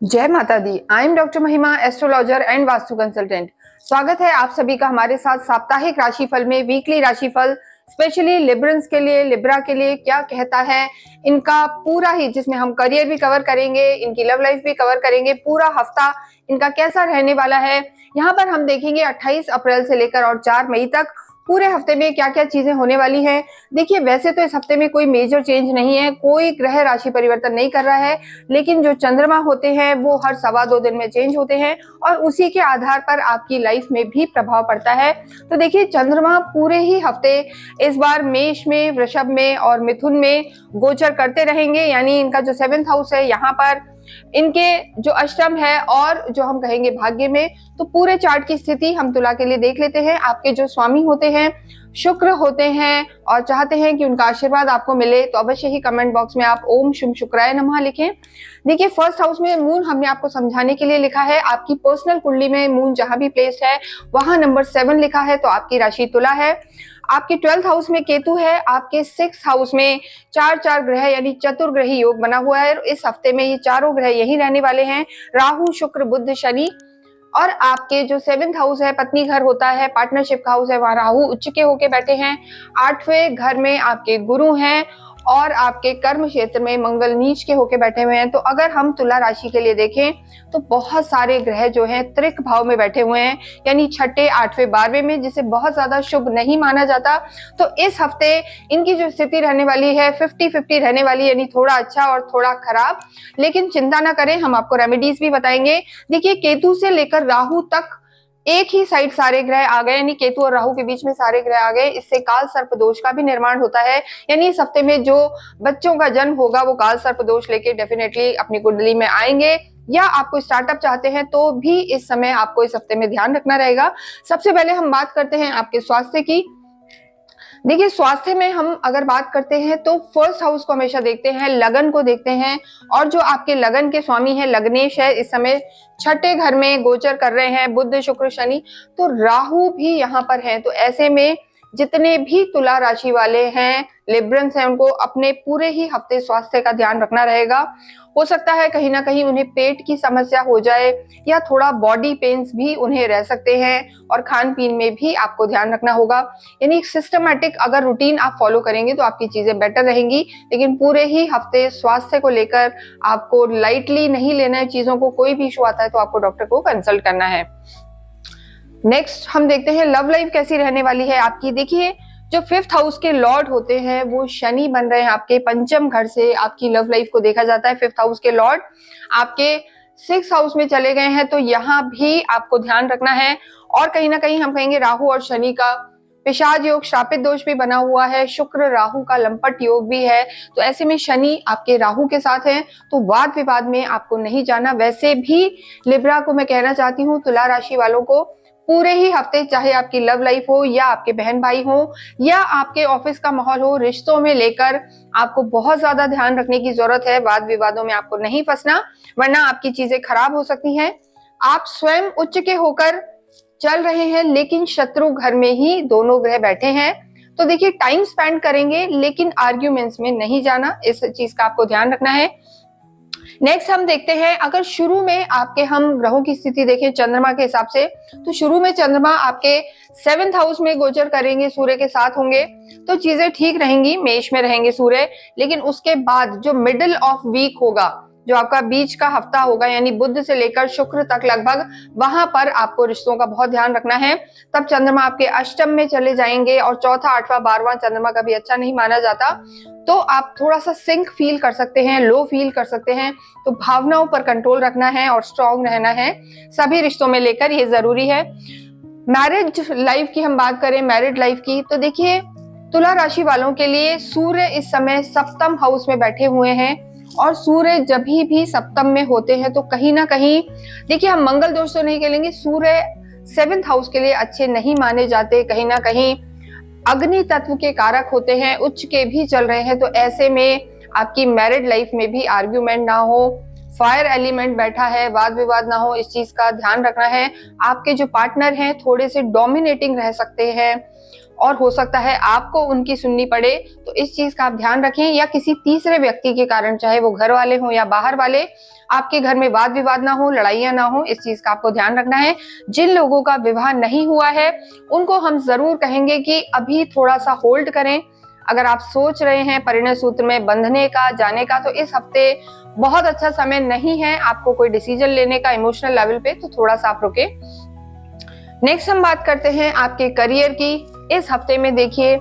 जय माता दी। I am doctor महिमा, एस्ट्रोलॉजर एंड वास्तु कंसल्टेंट। स्वागत है आप सभी का हमारे साथ साप्ताहिक राशिफल में। वीकली राशिफल स्पेशली लिब्रंस के लिए, लिब्रा के लिए क्या कहता है, इनका पूरा ही, जिसमें हम करियर भी कवर करेंगे, इनकी लव लाइफ भी कवर करेंगे, पूरा हफ्ता इनका कैसा रहने वाला है। यहाँ पर हम देखेंगे 28 अप्रैल से लेकर और 4 मई तक पूरे हफ्ते में क्या क्या चीजें होने वाली हैं। देखिए, वैसे तो इस हफ्ते में कोई मेजर चेंज नहीं है, कोई ग्रह राशि परिवर्तन नहीं कर रहा है, लेकिन जो चंद्रमा होते हैं वो हर 2.25 दिन में चेंज होते हैं और उसी के आधार पर आपकी लाइफ में भी प्रभाव पड़ता है। तो देखिए, चंद्रमा पूरे ही हफ्ते इस बार मेष में, वृषभ में और मिथुन में गोचर करते रहेंगे। यानी इनका जो 7th हाउस है, यहाँ पर इनके जो अष्टम है और जो हम कहेंगे भाग्य में। तो पूरे चार्ट की स्थिति हम तुला के लिए देख लेते हैं। आपके जो स्वामी होते हैं शुक्र होते हैं और चाहते हैं कि उनका आशीर्वाद आपको मिले, तो अवश्य ही कमेंट बॉक्स में आप ओम शुभ शुक्राय नमः लिखें। देखिए, फर्स्ट हाउस में मून हमने आपको समझाने के लिए लिखा है। आपकी पर्सनल कुंडली में मून जहां भी प्लेस्ड है वहां नंबर 7 लिखा है, तो आपकी राशि तुला है। आपके 12th हाउस में केतु है, आपके 6th हाउस में चार ग्रह यानी चतुर्ग्रही योग बना हुआ है। इस हफ्ते में ये चारों ग्रह यही रहने वाले हैं, राहु शुक्र बुध शनि। और आपके जो 7th हाउस है, पत्नी घर होता है, पार्टनरशिप का हाउस है, वहां राहु उच्च के होके बैठे हैं। 8वें घर में आपके गुरु हैं और आपके कर्म क्षेत्र में मंगल नीच के होके बैठे हुए हैं। तो अगर हम तुला राशि के लिए देखें तो बहुत सारे ग्रह जो हैं त्रिक भाव में बैठे हुए हैं, यानी 6ठे, 8वें, 12वें में, जिसे बहुत ज्यादा शुभ नहीं माना जाता। तो इस हफ्ते इनकी जो स्थिति रहने वाली है 50-50 रहने वाली है, यानी थोड़ा अच्छा और थोड़ा खराब। लेकिन चिंता ना करें, हम आपको रेमेडीज भी बताएंगे। देखिए, केतु से लेकर राहु तक एक ही साइड सारे ग्रह आ गए, यानी केतु और राहु के बीच में सारे ग्रह आ गए। इससे काल सर्प दोष का भी निर्माण होता है। यानी इस हफ्ते में जो बच्चों का जन्म होगा वो काल सर्प दोष लेके डेफिनेटली अपनी कुंडली में आएंगे, या आपको स्टार्टअप चाहते हैं तो भी इस समय आपको इस हफ्ते में ध्यान रखना रहेगा। सबसे पहले हम बात करते हैं आपके स्वास्थ्य की। देखिए, स्वास्थ्य में हम अगर बात करते हैं तो फर्स्ट हाउस को हमेशा देखते हैं, लगन को देखते हैं। और जो आपके लगन के स्वामी है लग्नेश है, इस समय 6ठे घर में गोचर कर रहे हैं, बुध शुक्र शनि। तो राहु भी यहाँ पर है। तो ऐसे में जितने भी तुला राशि वाले हैं, लिब्रंस हैं, उनको अपने पूरे ही हफ्ते स्वास्थ्य का ध्यान रखना रहेगा। हो सकता है कहीं ना कहीं उन्हें पेट की समस्या हो जाए या थोड़ा बॉडी पेन्स भी उन्हें रह सकते हैं, और खान पीन में भी आपको ध्यान रखना होगा। यानी एक सिस्टमैटिक अगर रूटीन आप फॉलो करेंगे तो आपकी चीजें बेटर रहेंगी। लेकिन पूरे ही हफ्ते स्वास्थ्य को लेकर आपको लाइटली नहीं लेना है चीजों को। कोई भी इशू आता है तो आपको डॉक्टर को कंसल्ट करना है। नेक्स्ट हम देखते हैं लव लाइफ कैसी रहने वाली है आपकी। देखिए, जो 5th हाउस के लॉर्ड होते हैं वो शनि बन रहे हैं आपके पंचम घर से। आपकी लव लाइफ को देखा जाता है। 5th हाउस के लॉर्ड आपके 6th हाउस में चले गए हैं, तो यहाँ भी आपको ध्यान रखना है। और कहीं ना कहीं हम कहेंगे राहु और शनि का पिशाच योग, श्रापित दोष भी बना हुआ है। शुक्र राहु का लंपट योग भी है। तो ऐसे में शनि आपके राहु के साथ है, तो वाद विवाद में आपको नहीं जाना। वैसे भी लिब्रा को मैं कहना चाहती हूँ, तुला राशि वालों को पूरे ही हफ्ते, चाहे आपकी लव लाइफ हो या आपके बहन भाई हो या आपके ऑफिस का माहौल हो, रिश्तों में लेकर आपको बहुत ज्यादा ध्यान रखने की जरूरत है। वाद विवादों में आपको नहीं फंसना, वरना आपकी चीजें खराब हो सकती हैं। आप स्वयं उच्च के होकर चल रहे हैं, लेकिन शत्रु घर में ही दोनों ग्रह बैठे हैं। तो देखिए, टाइम स्पेंड करेंगे लेकिन आर्ग्यूमेंट्स में नहीं जाना, इस चीज का आपको ध्यान रखना है। नेक्स्ट हम देखते हैं, अगर शुरू में आपके हम ग्रहों की स्थिति देखें चंद्रमा के हिसाब से, तो शुरू में चंद्रमा आपके 7th हाउस में गोचर करेंगे, सूर्य के साथ होंगे, तो चीजें ठीक रहेंगी, मेष में रहेंगे सूर्य। लेकिन उसके बाद जो मिडिल ऑफ वीक होगा, जो आपका बीच का हफ्ता होगा, यानी बुध से लेकर शुक्र तक लगभग, वहां पर आपको रिश्तों का बहुत ध्यान रखना है। तब चंद्रमा आपके अष्टम में चले जाएंगे और चौथा, आठवां, 12वां चंद्रमा कभी अच्छा नहीं माना जाता। तो आप थोड़ा सा सिंक फील कर सकते हैं, लो फील कर सकते हैं। तो भावनाओं पर कंट्रोल रखना है और स्ट्रांग रहना है सभी रिश्तों में लेकर, ये जरूरी है। मैरिज लाइफ की हम बात करें, मैरिड लाइफ की, तो देखिए, तुला राशि वालों के लिए सूर्य इस समय सप्तम हाउस में बैठे हुए हैं। और सूर्य जब भी सप्तम में होते हैं तो कहीं ना कहीं, देखिए, हम मंगल दोष तो नहीं कहेंगे, सूर्य 7th हाउस के लिए अच्छे नहीं माने जाते। कहीं ना कहीं अग्नि तत्व के कारक होते हैं, उच्च के भी चल रहे हैं। तो ऐसे में आपकी मैरिड लाइफ में भी आर्ग्यूमेंट ना हो, फायर एलिमेंट बैठा है, वाद विवाद ना हो, इस चीज का ध्यान रखना है। आपके जो पार्टनर हैं थोड़े से डोमिनेटिंग रह सकते हैं और हो सकता है आपको उनकी सुननी पड़े, तो इस चीज का आप ध्यान रखें। या किसी तीसरे व्यक्ति के कारण, चाहे वो घर वाले हों या बाहर वाले, आपके घर में वाद विवाद ना हो, लड़ाइयां ना हो, इस चीज का आपको ध्यान रखना है। जिन लोगों का विवाह नहीं हुआ है उनको हम जरूर कहेंगे कि अभी थोड़ा सा होल्ड करें। अगर आप सोच रहे हैं परिणय सूत्र में बंधने का, जाने का, तो इस हफ्ते बहुत अच्छा समय नहीं है आपको कोई डिसीजन लेने का इमोशनल लेवल पे, तो थोड़ा सा आप रुके। नेक्स्ट हम बात करते हैं आपके करियर की। इस हफ्ते में देखिए,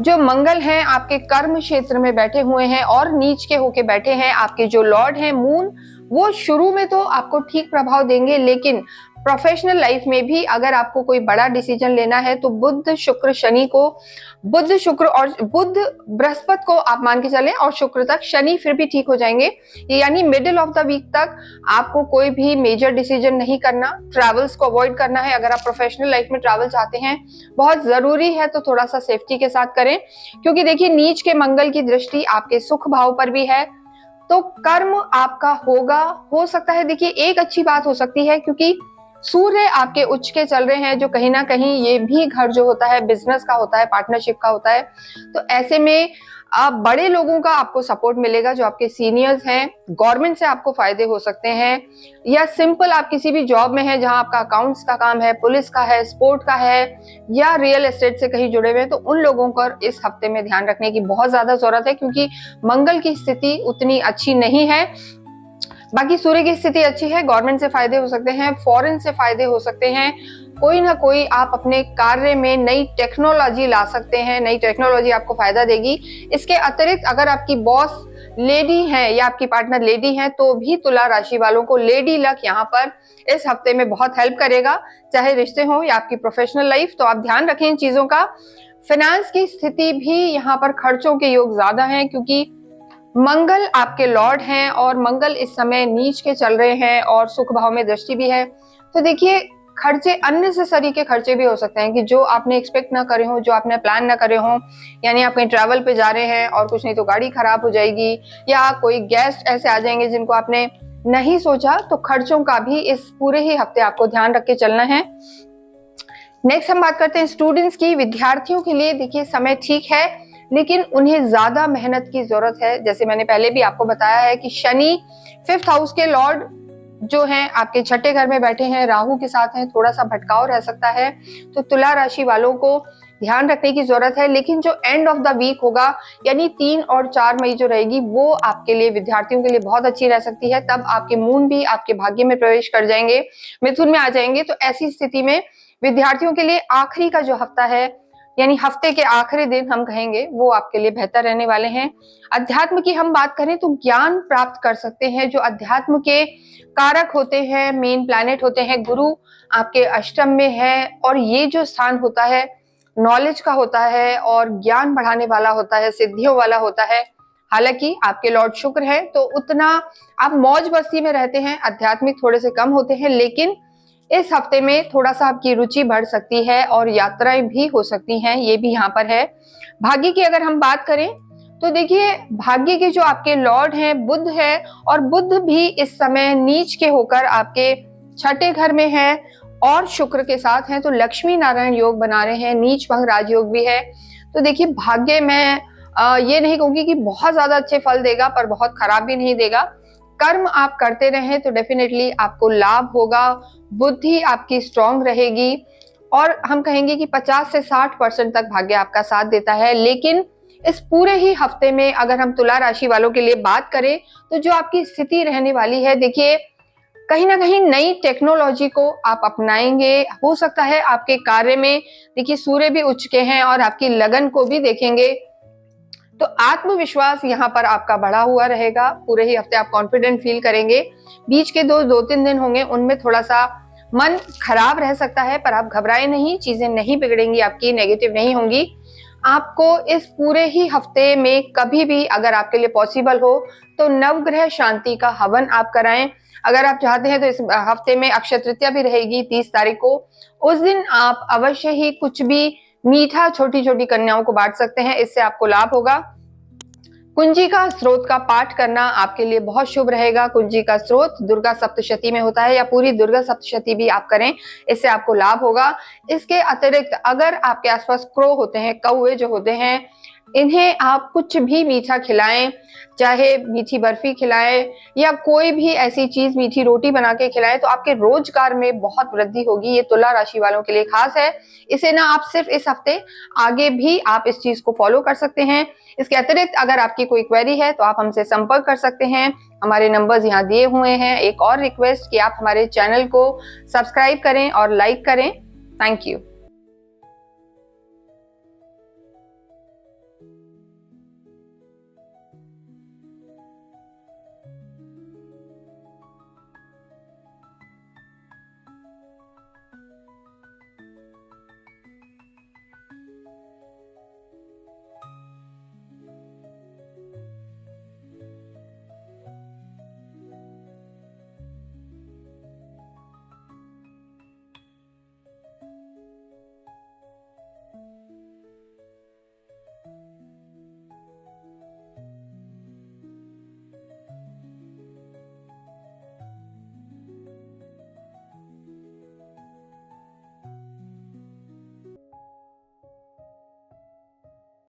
जो मंगल हैं आपके कर्म क्षेत्र में बैठे हुए हैं और नीच के होके बैठे हैं। आपके जो लॉर्ड हैं मून, वो शुरू में तो आपको ठीक प्रभाव देंगे, लेकिन प्रोफेशनल लाइफ में भी अगर आपको कोई बड़ा डिसीजन लेना है तो बुध शुक्र शनि को, बुध शुक्र और बुध बृहस्पति को आप मान के चलें, और शुक्र तक, शनि फिर भी ठीक हो जाएंगे। यानी मिडिल ऑफ द वीक तक आपको कोई भी मेजर डिसीजन नहीं करना, ट्रैवल्स को अवॉइड करना है। अगर आप प्रोफेशनल लाइफ में ट्रैवल चाहते हैं, बहुत जरूरी है, तो थोड़ा सा सेफ्टी के साथ करें, क्योंकि देखिए नीच के मंगल की दृष्टि आपके सुख भाव पर भी है, तो कर्म आपका होगा। हो सकता है, देखिए एक अच्छी बात हो सकती है, क्योंकि सूर्य आपके उच्च के चल रहे हैं, जो कहीं ना कहीं ये भी घर जो होता है बिजनेस का होता है, पार्टनरशिप का होता है। तो ऐसे में आप बड़े लोगों का आपको सपोर्ट मिलेगा, जो आपके सीनियर्स हैं। गवर्नमेंट से आपको फायदे हो सकते हैं, या सिंपल आप किसी भी जॉब में हैं जहां आपका अकाउंट्स का काम है, पुलिस का है, स्पोर्ट का है, या रियल एस्टेट से कहीं जुड़े हुए हैं, तो उन लोगों को इस हफ्ते में ध्यान रखने की बहुत ज्यादा जरूरत है, क्योंकि मंगल की स्थिति उतनी अच्छी नहीं है। बाकी सूर्य की स्थिति अच्छी है, गवर्नमेंट से फायदे हो सकते हैं, फॉरेन से फायदे हो सकते हैं, कोई ना कोई आप अपने कार्य में नई टेक्नोलॉजी ला सकते हैं, नई टेक्नोलॉजी आपको फायदा देगी। इसके अतिरिक्त अगर आपकी बॉस लेडी है या आपकी पार्टनर लेडी है, तो भी तुला राशि वालों को लेडी लक यहाँ पर इस हफ्ते में बहुत हेल्प करेगा, चाहे रिश्ते हो या आपकी प्रोफेशनल लाइफ। तो आप ध्यान रखें इन चीजों का। फाइनेंस की स्थिति भी यहाँ पर खर्चों के योग ज्यादा है, क्योंकि मंगल आपके लॉर्ड हैं और मंगल इस समय नीच के चल रहे हैं और सुख भाव में दृष्टि भी है। तो देखिए खर्चे, अननेसेसरी के खर्चे भी हो सकते हैं कि जो आपने एक्सपेक्ट ना करे हो, जो आपने प्लान ना करे हो। यानी आप कहीं ट्रैवल पे जा रहे हैं और कुछ नहीं तो गाड़ी खराब हो जाएगी, या कोई गेस्ट ऐसे आ जाएंगे जिनको आपने नहीं सोचा। तो खर्चों का भी इस पूरे ही हफ्ते आपको ध्यान रख के चलना है। नेक्स्ट हम बात करते हैं स्टूडेंट्स की। विद्यार्थियों के लिए देखिए समय ठीक है, लेकिन उन्हें ज्यादा मेहनत की जरूरत है। जैसे मैंने पहले भी आपको बताया है कि शनि 5th हाउस के लॉर्ड जो हैं आपके छठे घर में बैठे हैं, राहु के साथ हैं, थोड़ा सा भटकाव रह सकता है। तो तुला राशि वालों को ध्यान रखने की जरूरत है। लेकिन जो एंड ऑफ द वीक होगा, यानी 3 और 4 मई जो रहेगी, वो आपके लिए, विद्यार्थियों के लिए बहुत अच्छी रह सकती है। तब आपके मून भी आपके भाग्य में प्रवेश कर जाएंगे, मिथुन में आ जाएंगे। तो ऐसी स्थिति में विद्यार्थियों के लिए आखिरी का जो हफ्ता है, यानी हफ्ते के आखिरी दिन हम कहेंगे, वो आपके लिए बेहतर रहने वाले हैं। अध्यात्म की हम बात करें तो ज्ञान प्राप्त कर सकते हैं। जो अध्यात्म के कारक होते हैं, मेन प्लैनेट होते हैं, गुरु आपके अष्टम में है, और ये जो स्थान होता है नॉलेज का होता है और ज्ञान बढ़ाने वाला होता है, सिद्धियों वाला होता है। हालांकि आपके लॉर्ड शुक्र है, तो उतना आप मौज मस्ती में रहते हैं, आध्यात्मिक थोड़े से कम होते हैं। लेकिन इस हफ्ते में थोड़ा सा आपकी रुचि बढ़ सकती है और यात्राएं भी हो सकती हैं, ये भी यहाँ पर है। भाग्य की अगर हम बात करें तो देखिए भाग्य के जो आपके लॉर्ड हैं बुध है, और बुध भी इस समय नीच के होकर आपके छठे घर में है और शुक्र के साथ हैं। तो लक्ष्मी नारायण योग बना रहे हैं, नीच भंग राजयोग भी है। तो देखिए भाग्य में ये नहीं कहूंगी कि बहुत ज्यादा अच्छे फल देगा, पर बहुत खराब भी नहीं देगा। कर्म आप करते रहें तो डेफिनेटली आपको लाभ होगा, बुद्धि आपकी स्ट्रांग रहेगी, और हम कहेंगे कि 50 से 60% तक भाग्य आपका साथ देता है। लेकिन इस पूरे ही हफ्ते में अगर हम तुला राशि वालों के लिए बात करें, तो जो आपकी स्थिति रहने वाली है, देखिए कहीं ना कहीं नई टेक्नोलॉजी को आप अपनाएंगे। हो सकता है आपके कार्य में, देखिए सूर्य भी उच्च के हैं और आपकी लगन को भी देखेंगे, तो आत्मविश्वास यहाँ पर आपका बढ़ा हुआ रहेगा। पूरे ही हफ्ते आप कॉन्फिडेंट फील करेंगे। बीच के 2-3 दिन होंगे, उनमें थोड़ा सा मन खराब रह सकता है, पर आप घबराए नहीं, चीजें नहीं बिगड़ेंगी आपकी, नेगेटिव नहीं होंगी। आपको इस पूरे ही हफ्ते में कभी भी अगर आपके लिए पॉसिबल हो तो नवग्रह शांति का हवन आप कराएं। अगर आप चाहते हैं तो इस हफ्ते में अक्षय तृतीया भी रहेगी 30 तारीख को, उस दिन आप अवश्य ही कुछ भी मीठा छोटी छोटी कन्याओं को बांट सकते हैं, इससे आपको लाभ होगा। कुंजी का स्रोत का पाठ करना आपके लिए बहुत शुभ रहेगा। कुंजी का स्रोत दुर्गा सप्तशती में होता है या पूरी दुर्गा सप्तशती भी आप करें, इससे आपको लाभ होगा। इसके अतिरिक्त अगर आपके आसपास क्रो होते हैं, कौवे जो होते हैं, इन्हें आप कुछ भी मीठा खिलाएं, चाहे मीठी बर्फी खिलाएं या कोई भी ऐसी चीज, मीठी रोटी बना के खिलाएं, तो आपके रोजगार में बहुत वृद्धि होगी। ये तुला राशि वालों के लिए खास है। इसे ना आप सिर्फ इस हफ्ते, आगे भी आप इस चीज को फॉलो कर सकते हैं। इसके अतिरिक्त अगर आपकी कोई क्वेरी है तो आप हमसे संपर्क कर सकते हैं। हमारे नंबर्स यहाँ दिए हुए हैं। एक और रिक्वेस्ट कि आप हमारे चैनल को सब्सक्राइब करें और लाइक करें। Thank you.